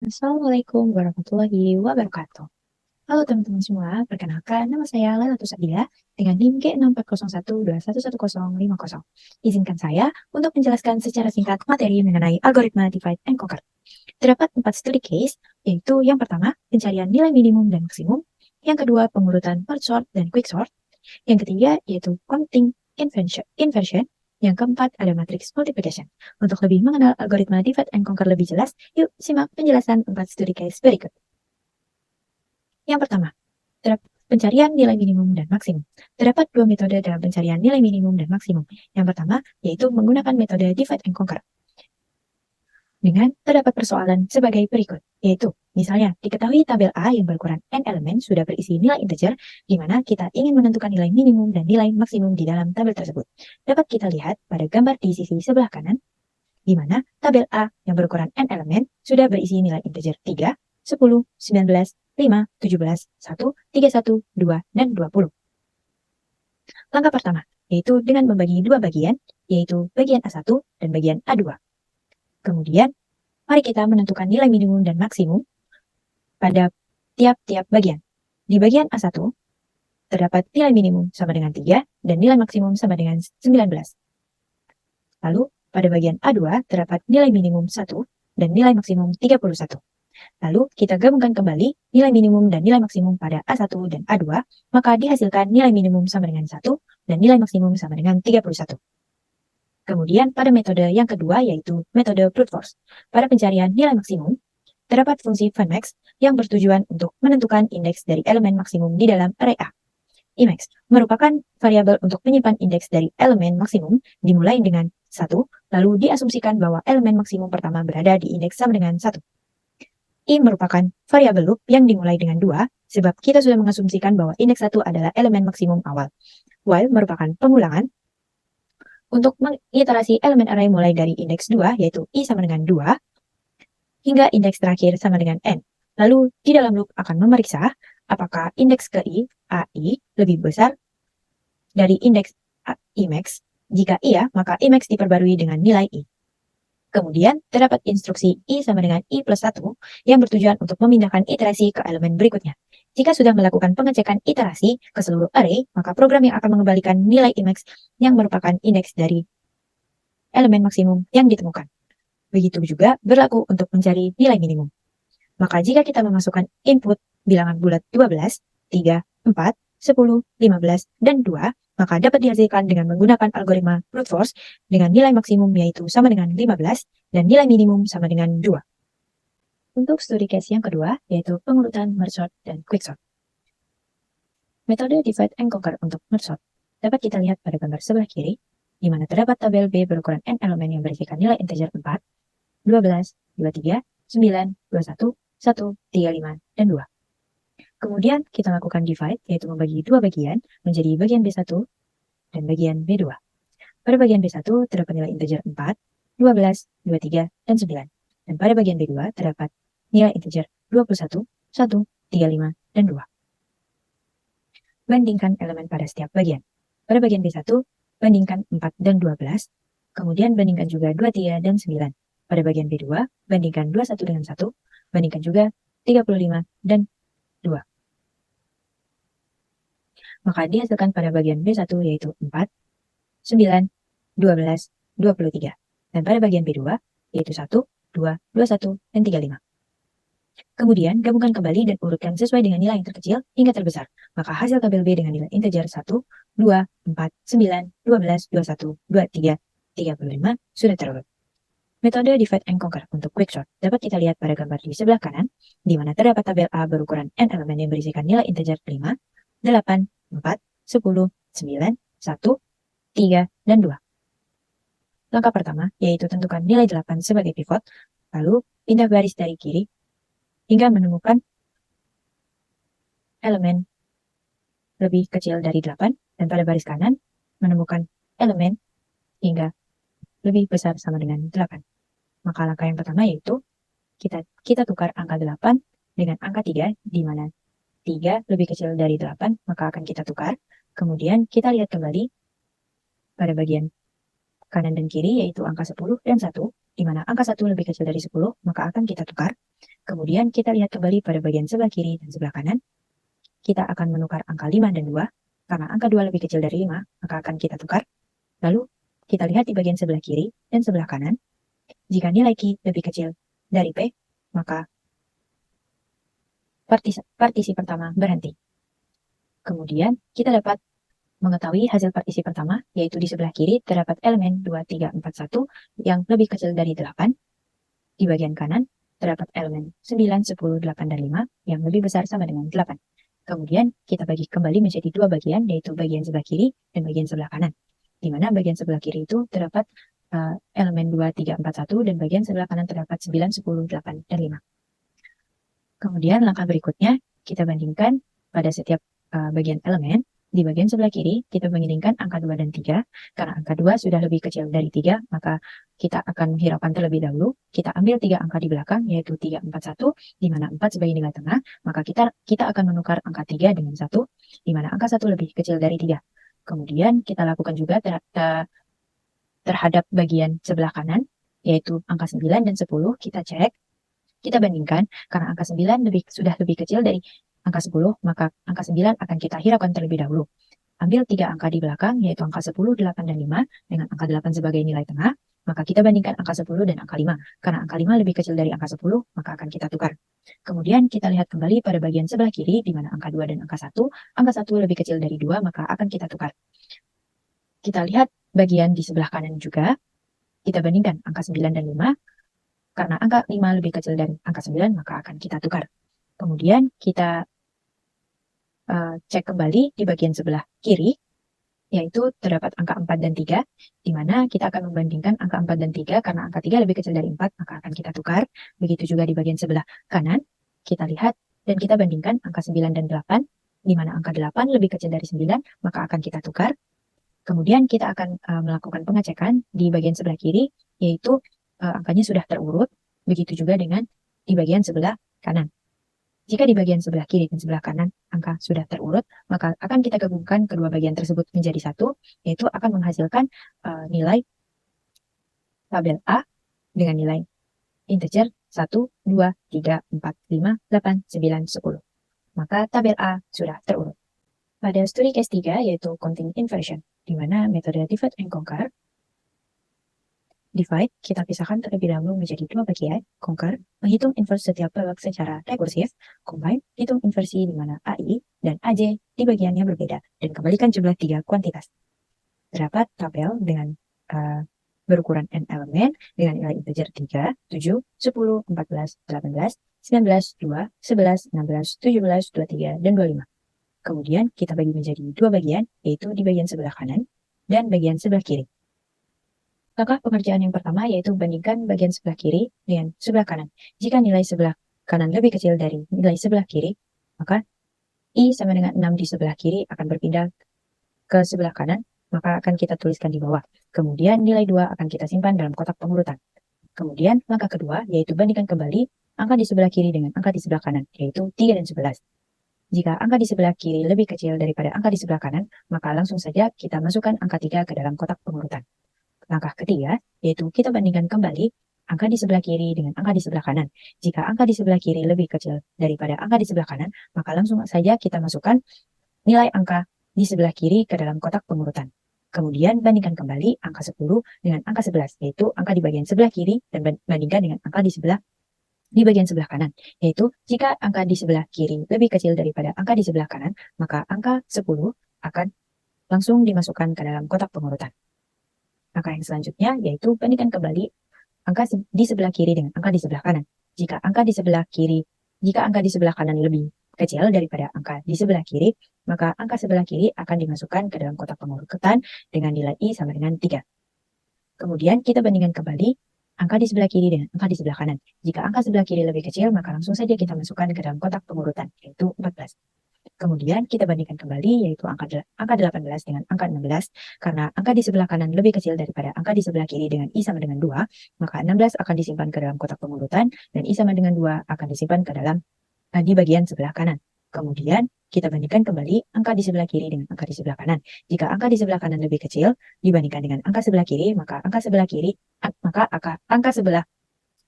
Assalamualaikum warahmatullahi wabarakatuh. Halo teman-teman semua, perkenalkan nama saya Laila Tusabila dengan NIM G6401211050. Izinkan saya untuk menjelaskan secara singkat materi mengenai algoritma divide and conquer. Terdapat 4 studi case, yaitu yang pertama, pencarian nilai minimum dan maksimum, yang kedua, pengurutan merge sort dan quick sort, yang ketiga, yaitu counting inversion, yang keempat, ada matrix multiplication. Untuk lebih mengenal algoritma divide and conquer lebih jelas, yuk simak penjelasan 4 studi case berikut. Yang pertama, pencarian nilai minimum dan maksimum. Terdapat dua metode dalam pencarian nilai minimum dan maksimum. Yang pertama, yaitu menggunakan metode divide and conquer. Dengan terdapat persoalan sebagai berikut, yaitu misalnya diketahui tabel A yang berukuran n elemen sudah berisi nilai integer, di mana kita ingin menentukan nilai minimum dan nilai maksimum di dalam tabel tersebut. Dapat kita lihat pada gambar di sisi sebelah kanan, di mana tabel A yang berukuran n elemen sudah berisi nilai integer 3, 10, 19, 5, 17, 1, 31, 2, dan 20. Langkah pertama, yaitu dengan membagi dua bagian, yaitu bagian A1 dan bagian A2. Kemudian, mari kita menentukan nilai minimum dan maksimum pada tiap-tiap bagian. Di bagian A1, terdapat nilai minimum sama dengan 3 dan nilai maksimum sama dengan 19. Lalu, pada bagian A2, terdapat nilai minimum 1 dan nilai maksimum 31. Lalu, kita gabungkan kembali nilai minimum dan nilai maksimum pada A1 dan A2, maka dihasilkan nilai minimum sama dengan 1 dan nilai maksimum sama dengan 31. Kemudian, pada metode yang kedua, yaitu metode brute force. Pada pencarian nilai maksimum, terdapat fungsi findMax yang bertujuan untuk menentukan indeks dari elemen maksimum di dalam array A. Emax merupakan variabel untuk menyimpan indeks dari elemen maksimum dimulai dengan 1, lalu diasumsikan bahwa elemen maksimum pertama berada di indeks sama dengan 1. I merupakan variabel loop yang dimulai dengan 2, sebab kita sudah mengasumsikan bahwa indeks 1 adalah elemen maksimum awal. While merupakan pengulangan untuk mengiterasi elemen array mulai dari indeks 2, yaitu I sama dengan 2, hingga indeks terakhir sama dengan N. Lalu, di dalam loop akan memeriksa apakah indeks ke I, AI, lebih besar dari indeks Imax. Jika iya, maka Imax diperbarui dengan nilai I. Kemudian, terdapat instruksi I sama dengan I plus 1 yang bertujuan untuk memindahkan iterasi ke elemen berikutnya. Jika sudah melakukan pengecekan iterasi ke seluruh array, maka program yang akan mengembalikan nilai Imax yang merupakan indeks dari elemen maksimum yang ditemukan. Begitu juga berlaku untuk mencari nilai minimum. Maka jika kita memasukkan input bilangan bulat 12, 3, 4, 10, 15, dan 2, maka dapat dihasilkan dengan menggunakan algoritma brute force dengan nilai maksimum yaitu sama dengan 15 dan nilai minimum sama dengan 2. Untuk studi case yang kedua, yaitu pengurutan merge sort dan quick sort. Metode divide and conquer untuk merge sort dapat kita lihat pada gambar sebelah kiri, di mana terdapat tabel B berukuran n elemen yang berisikan nilai integer 4, 12, 23, 9, 21, 1, 35, dan 2. Kemudian kita lakukan divide, yaitu membagi dua bagian menjadi bagian B1 dan bagian B2. Pada bagian B1 terdapat nilai integer 4, 12, 23, dan 9. Dan pada bagian B2 terdapat nilai integer 21, 1, 35, dan 2. Bandingkan elemen pada setiap bagian. Pada bagian B1, bandingkan 4 dan 12, kemudian bandingkan juga 23 dan 9. Pada bagian B2, bandingkan 21 dengan 1, bandingkan juga 35 dan 2. Maka dihasilkan pada bagian B1 yaitu 4, 9, 12, 23. Dan pada bagian B2 yaitu 1, 2, 21, dan 35. Kemudian gabungkan kembali dan urutkan sesuai dengan nilai yang terkecil hingga terbesar. Maka hasil tabel B dengan nilai integer 1, 2, 4, 9, 12, 21, 23, 35 sudah terurut. Metode divide and conquer untuk quick sort dapat kita lihat pada gambar di sebelah kanan, di mana terdapat tabel A berukuran n elemen yang berisikan nilai integer 5, 8, 4, 10, 9, 1, 3, dan 2. Langkah pertama, yaitu tentukan nilai 8 sebagai pivot, lalu pindah baris dari kiri, hingga menemukan elemen lebih kecil dari 8, dan pada baris kanan, menemukan elemen hingga lebih besar sama dengan 8. Maka langkah yang pertama yaitu kita tukar angka 8 dengan angka 3, di mana 3 lebih kecil dari 8, maka akan kita tukar. Kemudian kita lihat kembali pada bagian kanan dan kiri, yaitu angka 10 dan 1, di mana angka 1 lebih kecil dari 10, maka akan kita tukar. Kemudian kita lihat kembali pada bagian sebelah kiri dan sebelah kanan. Kita akan menukar angka 5 dan 2. Karena angka 2 lebih kecil dari 5, maka akan kita tukar. Lalu kita lihat di bagian sebelah kiri dan sebelah kanan. Jika nilai Q lebih kecil dari P, maka partisi pertama berhenti. Kemudian kita dapat mengetahui hasil partisi pertama, yaitu di sebelah kiri terdapat elemen 2, 3, 4, 1 yang lebih kecil dari 8. Di bagian kanan terdapat elemen 9, 10, 8, dan 5 yang lebih besar sama dengan 8. Kemudian kita bagi kembali menjadi dua bagian, yaitu bagian sebelah kiri dan bagian sebelah kanan. Di mana bagian sebelah kiri itu terdapat elemen 2, 3, 4, 1 dan bagian sebelah kanan terdapat 9, 10, 8, dan 5. Kemudian langkah berikutnya kita bandingkan pada setiap bagian elemen. Di bagian sebelah kiri, kita mengiringkan angka 2 dan 3. Karena angka 2 sudah lebih kecil dari 3, maka kita akan menghiraukan terlebih dahulu. Kita ambil 3 angka di belakang, yaitu 3, 4, 1, di mana 4 sebagai nilai tengah. Maka kita akan menukar angka 3 dengan 1, di mana angka 1 lebih kecil dari 3. Kemudian kita lakukan juga terhadap bagian sebelah kanan, yaitu angka 9 dan 10, kita cek. Kita bandingkan, karena angka 9 sudah lebih kecil dari angka 10, maka angka 9 akan kita hiraukan terlebih dahulu. Ambil 3 angka di belakang, yaitu angka 10, 8, dan 5, dengan angka 8 sebagai nilai tengah, maka kita bandingkan angka 10 dan angka 5. Karena angka 5 lebih kecil dari angka 10, maka akan kita tukar. Kemudian kita lihat kembali pada bagian sebelah kiri, di mana angka 2 dan angka 1, angka 1 lebih kecil dari 2, maka akan kita tukar. Kita lihat bagian di sebelah kanan juga, kita bandingkan angka 9 dan 5, karena angka 5 lebih kecil dari angka 9, maka akan kita tukar. Kemudian kita cek kembali di bagian sebelah kiri, yaitu terdapat angka 4 dan 3, di mana kita akan membandingkan angka 4 dan 3, karena angka 3 lebih kecil dari 4, maka akan kita tukar. Begitu juga di bagian sebelah kanan, kita lihat dan kita bandingkan angka 9 dan 8, di mana angka 8 lebih kecil dari 9, maka akan kita tukar. Kemudian kita akan melakukan pengecekan di bagian sebelah kiri, yaitu angkanya sudah terurut, begitu juga dengan di bagian sebelah kanan. Jika di bagian sebelah kiri dan sebelah kanan angka sudah terurut, maka akan kita gabungkan kedua bagian tersebut menjadi satu, yaitu akan menghasilkan nilai tabel A dengan nilai integer 1, 2, 3, 4, 5, 8, 9, 10. Maka tabel A sudah terurut. Pada studi case 3, yaitu continuous inversion, di mana metode divide and conquer. Divide, kita pisahkan terlebih dahulu menjadi dua bagian. Conquer, menghitung inverse setiap blok secara rekursif. Combine, hitung inversi di mana AI dan AJ di bagiannya berbeda. Dan kembalikan jumlah 3 kuantitas. Terdapat tabel dengan berukuran n elemen dengan nilai integer 3, 7, 10, 14, 18, 19, 2, 11, 16, 17, 23, dan 25. Kemudian kita bagi menjadi dua bagian, yaitu di bagian sebelah kanan dan bagian sebelah kiri. Langkah pengerjaan yang pertama yaitu bandingkan bagian sebelah kiri dengan sebelah kanan. Jika nilai sebelah kanan lebih kecil dari nilai sebelah kiri, maka I sama dengan 6 di sebelah kiri akan berpindah ke sebelah kanan, maka akan kita tuliskan di bawah. Kemudian nilai 2 akan kita simpan dalam kotak pengurutan. Kemudian langkah kedua yaitu bandingkan kembali angka di sebelah kiri dengan angka di sebelah kanan, yaitu 3 dan 11. Jika angka di sebelah kiri lebih kecil daripada angka di sebelah kanan, maka langsung saja kita masukkan angka 3 ke dalam kotak pengurutan. Langkah ketiga, yaitu kita bandingkan kembali angka di sebelah kiri dengan angka di sebelah kanan. Jika angka di sebelah kiri lebih kecil daripada angka di sebelah kanan, maka langsung saja kita masukkan nilai angka di sebelah kiri ke dalam kotak pengurutan. Kemudian bandingkan kembali angka 10 dengan angka 11, yaitu angka di bagian sebelah kiri, dan bandingkan dengan angka di bagian sebelah kanan, yaitu jika angka di sebelah kiri lebih kecil daripada angka di sebelah kanan, maka angka 10 akan langsung dimasukkan ke dalam kotak pengurutan. Angka yang selanjutnya yaitu bandingkan kembali angka di sebelah kiri dengan angka di sebelah kanan. Jika angka di sebelah kanan lebih kecil daripada angka di sebelah kiri, maka angka sebelah kiri akan dimasukkan ke dalam kotak pengurutan dengan nilai I sama dengan 3. Kemudian kita bandingkan kembali angka di sebelah kiri dengan angka di sebelah kanan. Jika angka sebelah kiri lebih kecil, maka langsung saja kita masukkan ke dalam kotak pengurutan, yaitu 14. Kemudian kita bandingkan kembali, yaitu angka 18 dengan angka 16, karena angka di sebelah kanan lebih kecil daripada angka di sebelah kiri dengan I sama dengan 2, maka 16 akan disimpan ke dalam kotak pengurutan, dan I sama dengan 2 akan disimpan ke dalam di bagian sebelah kanan. Kemudian kita bandingkan kembali angka di sebelah kiri dengan angka di sebelah kanan. Jika angka di sebelah kanan lebih kecil dibandingkan dengan angka sebelah kiri, maka angka sebelah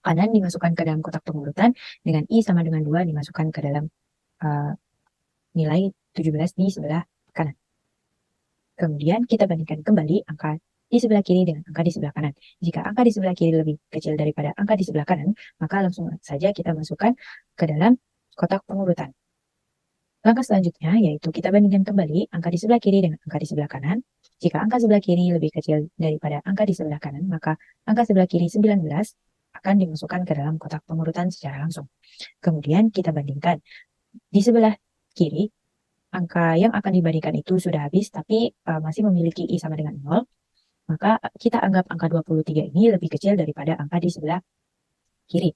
kanan dimasukkan ke dalam kotak pengurutan, dengan I sama dengan 2 dimasukkan ke dalam nilai 17 di sebelah kanan. Kemudian kita bandingkan kembali angka di sebelah kiri dengan angka di sebelah kanan. Jika angka di sebelah kiri lebih kecil daripada angka di sebelah kanan, maka langsung saja kita masukkan ke dalam kotak pengurutan. Langkah selanjutnya yaitu kita bandingkan kembali angka di sebelah kiri dengan angka di sebelah kanan. Jika angka sebelah kiri lebih kecil daripada angka di sebelah kanan, maka angka sebelah kiri 19 akan dimasukkan ke dalam kotak pengurutan secara langsung. Kemudian kita bandingkan di sebelah kiri, angka yang akan dibandingkan itu sudah habis, tapi masih memiliki I sama dengan 0, maka kita anggap angka 23 ini lebih kecil daripada angka di sebelah kiri.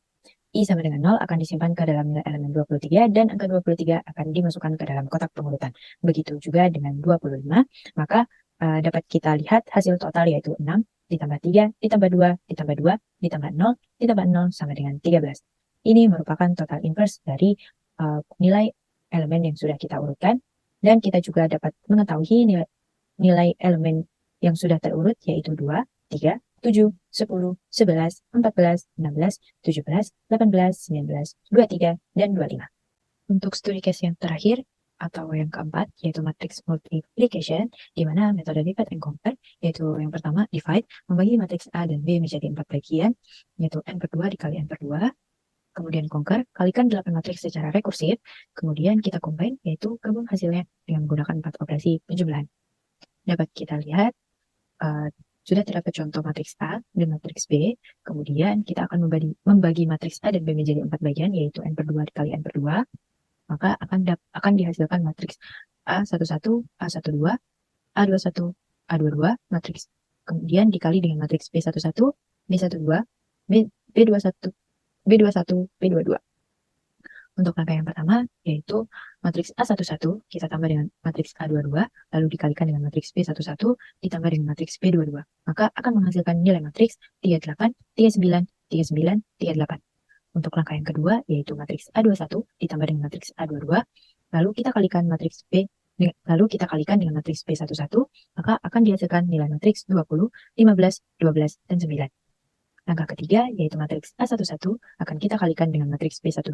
I sama dengan 0 akan disimpan ke dalam nilai elemen 23, dan angka 23 akan dimasukkan ke dalam kotak pengurutan. Begitu juga dengan 25, maka dapat kita lihat hasil total yaitu 6, ditambah 3, ditambah 2, ditambah 2, ditambah 0, ditambah 0 sama dengan 13. Ini merupakan total inverse dari nilai elemen yang sudah kita urutkan, dan kita juga dapat mengetahui nilai elemen yang sudah terurut yaitu 2, 3, 7, 10, 11, 14, 16, 17, 18, 19, 23, dan 25. Untuk studi case yang terakhir atau yang keempat yaitu matriks multiplication, di mana metode divide and conquer yaitu yang pertama divide, membagi matriks A dan B menjadi 4 bagian, yaitu n per 2 dikali n per 2. Kemudian conquer, kalikan 8 matriks secara rekursif, kemudian kita combine, yaitu gabung hasilnya dengan menggunakan 4 operasi penjumlahan. Dapat kita lihat, sudah terdapat contoh matriks A dan matriks B, kemudian kita akan membagi matriks A dan B menjadi 4 bagian, yaitu n per 2 dikali n per 2, maka akan dihasilkan matriks A11, A12, A21, A22, matriks, kemudian dikali dengan matriks B11, B12, B21, B21, B22. Untuk langkah yang pertama, yaitu matriks A11 kita tambah dengan matriks A22, lalu dikalikan dengan matriks B11, ditambah dengan matriks B22. Maka akan menghasilkan nilai matriks 38, 39, 39, 38. Untuk langkah yang kedua, yaitu matriks A21 ditambah dengan matriks A22, lalu kita kalikan dengan matriks B11, maka akan dihasilkan nilai matriks 20, 15, 12, dan 9. Langkah ketiga, yaitu matriks A11 akan kita kalikan dengan matriks B12,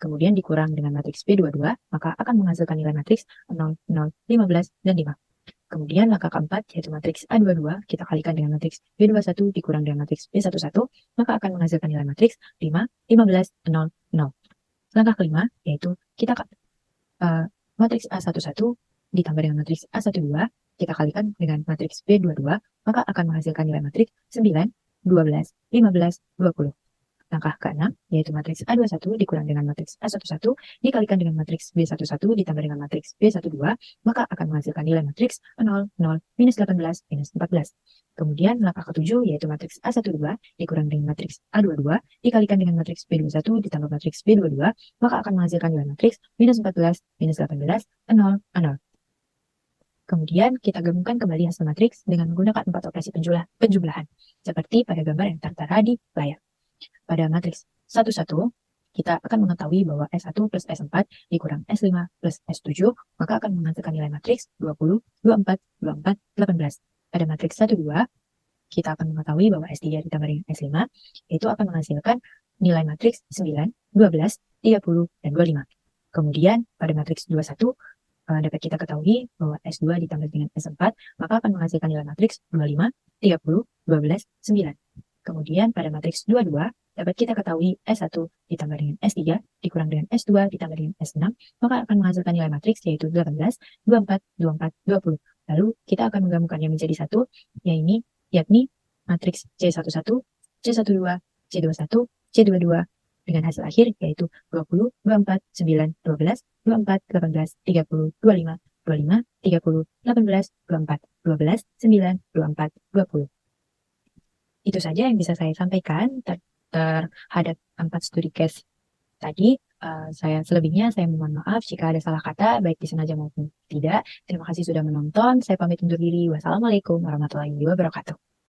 kemudian dikurang dengan matriks B22, maka akan menghasilkan nilai matriks 0, 0, 15, dan 5. Kemudian langkah keempat, yaitu matriks A22, kita kalikan dengan matriks B21 dikurang dengan matriks B11, maka akan menghasilkan nilai matriks 5, 15, 0, 0. Langkah kelima, yaitu kita matriks A11 ditambah dengan matriks A12, kita kalikan dengan matriks B22, maka akan menghasilkan nilai matriks 9, 12, 15, 20. Langkah ke-6, yaitu matriks A21 dikurang dengan matriks A11 dikalikan dengan matriks B11 ditambah dengan matriks B12, maka akan menghasilkan nilai matriks 0, 0, minus 18, minus 14. Kemudian langkah ke-7, yaitu matriks A12 dikurang dengan matriks A22 dikalikan dengan matriks B21 ditambah matriks B22, maka akan menghasilkan nilai matriks minus 14, minus 18, 0, 0. Kemudian kita gabungkan kembali hasil matriks dengan menggunakan 4 operasi penjumlahan, seperti pada gambar yang tertera di layar. Pada matriks 1, 1, kita akan mengetahui bahwa S1 plus S4 dikurang S5 plus S7, maka akan menghasilkan nilai matriks 20, 24, 24, 18. Pada matriks 1, 2, kita akan mengetahui bahwa S3 ditambah dengan S5, itu akan menghasilkan nilai matriks 9, 12, 30, dan 25. Kemudian pada matriks 2, 1, dapat kita ketahui bahwa S2 ditambah dengan S4, maka akan menghasilkan nilai matriks 25, 30, 12, 9. Kemudian pada matriks 22, dapat kita ketahui S1 ditambah dengan S3 dikurang dengan S2 ditambah dengan S6, maka akan menghasilkan nilai matriks yaitu 18, 24, 24, 20. Lalu kita akan menggabungkannya menjadi satu, yakni matriks C11, C12, C21, C22, dengan hasil akhir yaitu 20, 24, 9, 12, 24, 18, 30, 25, 25, 30, 18, 24, 12, 9, 24, 20. Itu saja yang bisa saya sampaikan terhadap 4 studi case tadi. Selebihnya saya mohon maaf jika ada salah kata, baik disengaja maupun tidak. Terima kasih sudah menonton. Saya pamit undur diri. Wassalamualaikum warahmatullahi wabarakatuh.